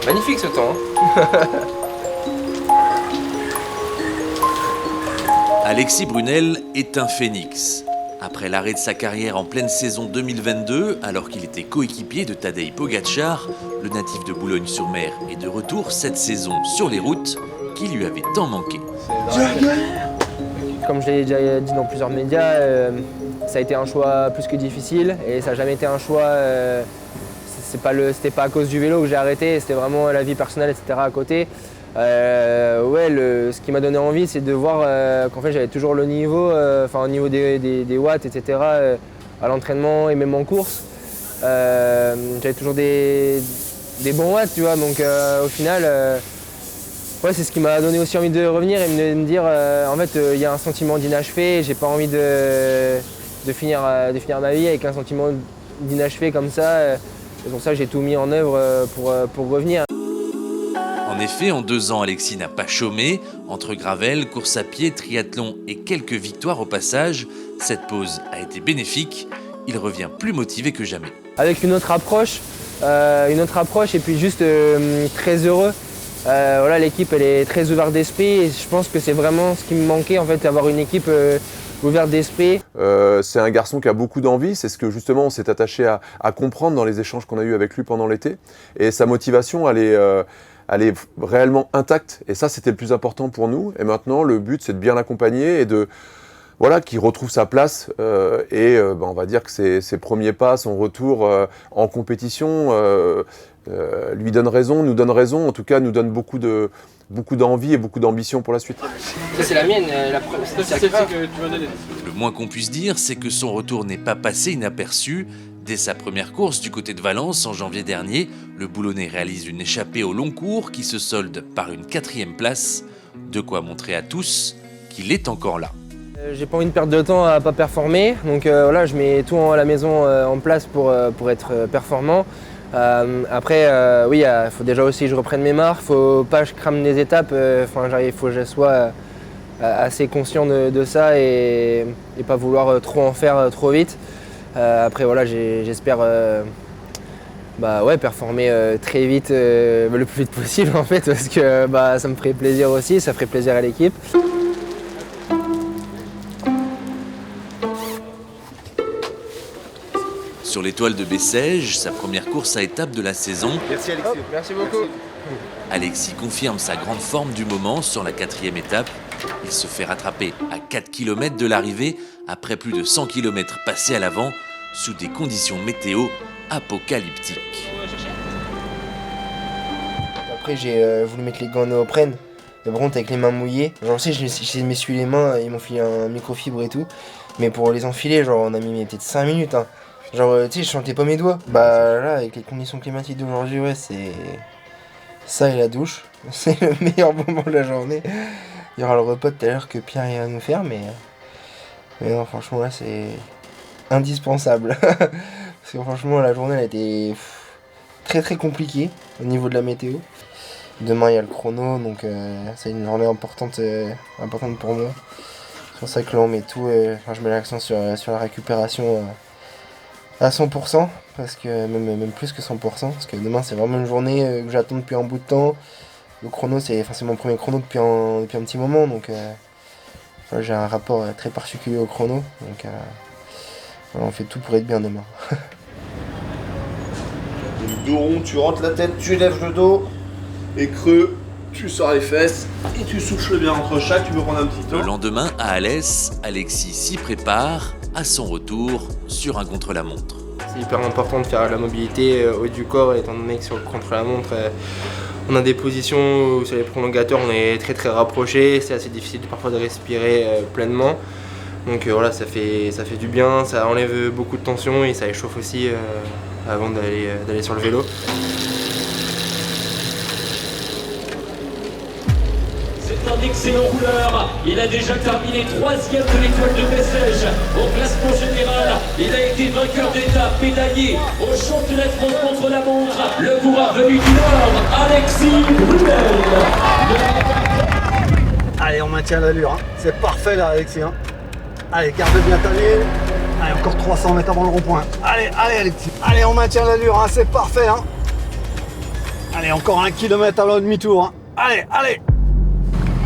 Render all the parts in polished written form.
Magnifique ce temps. Hein. Alexis Brunel est un phénix. Après l'arrêt de sa carrière en pleine saison 2022, alors qu'il était coéquipier de Tadej Pogačar, le natif de Boulogne-sur-Mer est de retour cette saison sur les routes qui lui avaient tant manqué. Comme je l'ai déjà dit dans plusieurs médias, ça a été un choix plus que difficile et ça n'a jamais été un choix. C'était pas à cause du vélo que j'ai arrêté, c'était vraiment la vie personnelle, etc. à côté. Ce qui m'a donné envie, c'est de voir qu'en fait j'avais toujours le niveau, au niveau des watts, etc. À l'entraînement et même en course. J'avais toujours des bons watts, tu vois. Donc au final, c'est ce qui m'a donné aussi envie de revenir et de me dire, en fait, il y a un sentiment d'inachevé. J'ai pas envie de finir ma vie avec un sentiment d'inachevé comme ça. C'est pour ça que j'ai tout mis en œuvre pour revenir. En effet, en 2 ans, Alexis n'a pas chômé. Entre gravel, course à pied, triathlon et quelques victoires au passage, cette pause a été bénéfique. Il revient plus motivé que jamais. Avec une autre approche et puis juste très heureux. L'équipe elle est très ouverte d'esprit et je pense que c'est vraiment ce qui me manquait en fait, d'avoir une équipe ouverte d'esprit. C'est un garçon qui a beaucoup d'envie, c'est ce que justement on s'est attaché à comprendre dans les échanges qu'on a eus avec lui pendant l'été. Et sa motivation, elle est réellement intacte et ça c'était le plus important pour nous. Et maintenant le but c'est de bien l'accompagner et qu'il retrouve sa place on va dire que ses premiers pas, son retour en compétition lui donne raison, nous donne raison, en tout cas nous donne beaucoup d'envie et beaucoup d'ambition pour la suite. Ça c'est la mienne, la première. C'est celle que tu m'as donnée. Le moins qu'on puisse dire, c'est que son retour n'est pas passé inaperçu. Dès sa première course du côté de Valence en janvier dernier, le Boulonnais réalise une échappée au long cours qui se solde par une 4e place. De quoi montrer à tous qu'il est encore là. J'ai pas envie de perdre de temps à pas performer, donc je mets tout à la maison en place pour être performant. Après, il faut déjà aussi que je reprenne mes marques, faut pas que je crame des étapes, il faut que je sois assez conscient de ça et pas vouloir trop en faire trop vite. Après, j'espère performer très vite, le plus vite possible en fait, parce que ça me ferait plaisir aussi, ça ferait plaisir à l'équipe. Sur l'étoile de Bessèges, sa première course à étapes de la saison, Merci Alexis. Merci beaucoup. Alexis confirme sa grande forme du moment sur la 4e étape. Il se fait rattraper à 4 km de l'arrivée après plus de 100 km passés à l'avant sous des conditions météo apocalyptiques. Après j'ai voulu mettre les gants néoprène, mais par contre avec les mains mouillées. Je m'essuie les mains, ils m'ont filé un microfibre et tout. Mais pour les enfiler, on a mis peut-être 5 minutes. Hein. Je sentais pas mes doigts. Là, avec les conditions climatiques d'aujourd'hui, c'est ça et la douche. C'est le meilleur moment de la journée. Il y aura le repas tout à l'heure que Pierre ira nous faire, mais non, franchement, là, c'est indispensable. Parce que franchement, la journée, elle a été très très compliquée au niveau de la météo. Demain, il y a le chrono, donc c'est une journée importante pour moi. C'est pour ça que là, on met tout, je mets l'accent sur la récupération à 100%, parce que même plus que 100%, parce que demain c'est vraiment une journée que j'attends depuis un bout de temps. Le chrono c'est mon premier chrono depuis un petit moment, donc j'ai un rapport très particulier au chrono, donc on fait tout pour être bien demain. Le dos rond, tu rentres la tête, tu lèves le dos, et creux, tu sors les fesses, et tu souffles bien entre chaque, tu peux prendre un petit temps. Le lendemain, à Alès, Alexis s'y prépare à son retour sur un contre-la-montre. C'est hyper important de faire la mobilité haut du corps, étant donné que sur le contre-la-montre, on a des positions où sur les prolongateurs on est très très rapprochés, c'est assez difficile parfois de respirer pleinement. Donc ça fait du bien, ça enlève beaucoup de tension et ça échauffe aussi avant d'aller sur le vélo. C'est un excellent rouleur, il a déjà terminé 3e de l'étoile de Bessèges. Au classement général, il a été vainqueur d'étape, médaillé au championnat de France contre la montre. Le coureur venu du Nord, Alexis Brunel. Allez, on maintient l'allure, hein. C'est parfait là Alexis. Hein. Allez, garde bien ta ligne. Allez, encore 300 mètres avant le rond-point. Allez Alexis. Allez, on maintient l'allure, hein. C'est parfait. Hein. Allez, encore 1 kilomètre à l'heure demi-tour. Hein. Allez, allez.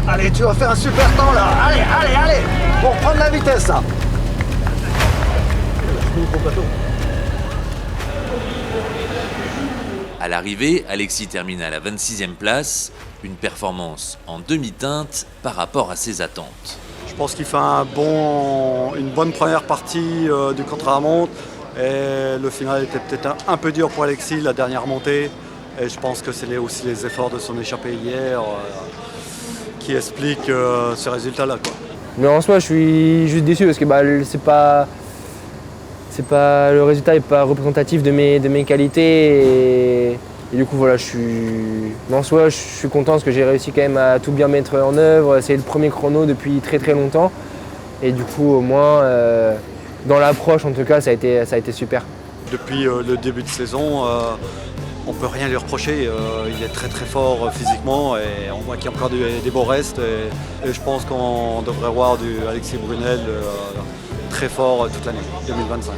Allez, tu vas faire un super temps là. Allez, allez, allez. Pour prendre la vitesse là. À l'arrivée, Alexis termine à la 26e place, une performance en demi-teinte par rapport à ses attentes. Je pense qu'il fait une bonne première partie du contre-la-montre. Et le final était peut-être un peu dur pour Alexis, la dernière montée. Et je pense que c'est aussi les efforts de son échappée hier qui expliquent ce résultat-là. Mais en soi, je suis juste déçu parce que le résultat n'est pas représentatif de mes qualités. Et du coup, voilà, mais en soi, je suis content parce que j'ai réussi quand même à tout bien mettre en œuvre. C'est le premier chrono depuis très très longtemps. Et du coup, au moins, dans l'approche, en tout cas, ça a été super. Depuis le début de saison, on ne peut rien lui reprocher. Il est très très fort physiquement et on voit qu'il y a encore des beaux restes. Et je pense qu'on devrait voir du Alexis Brunel très fort toute l'année 2025.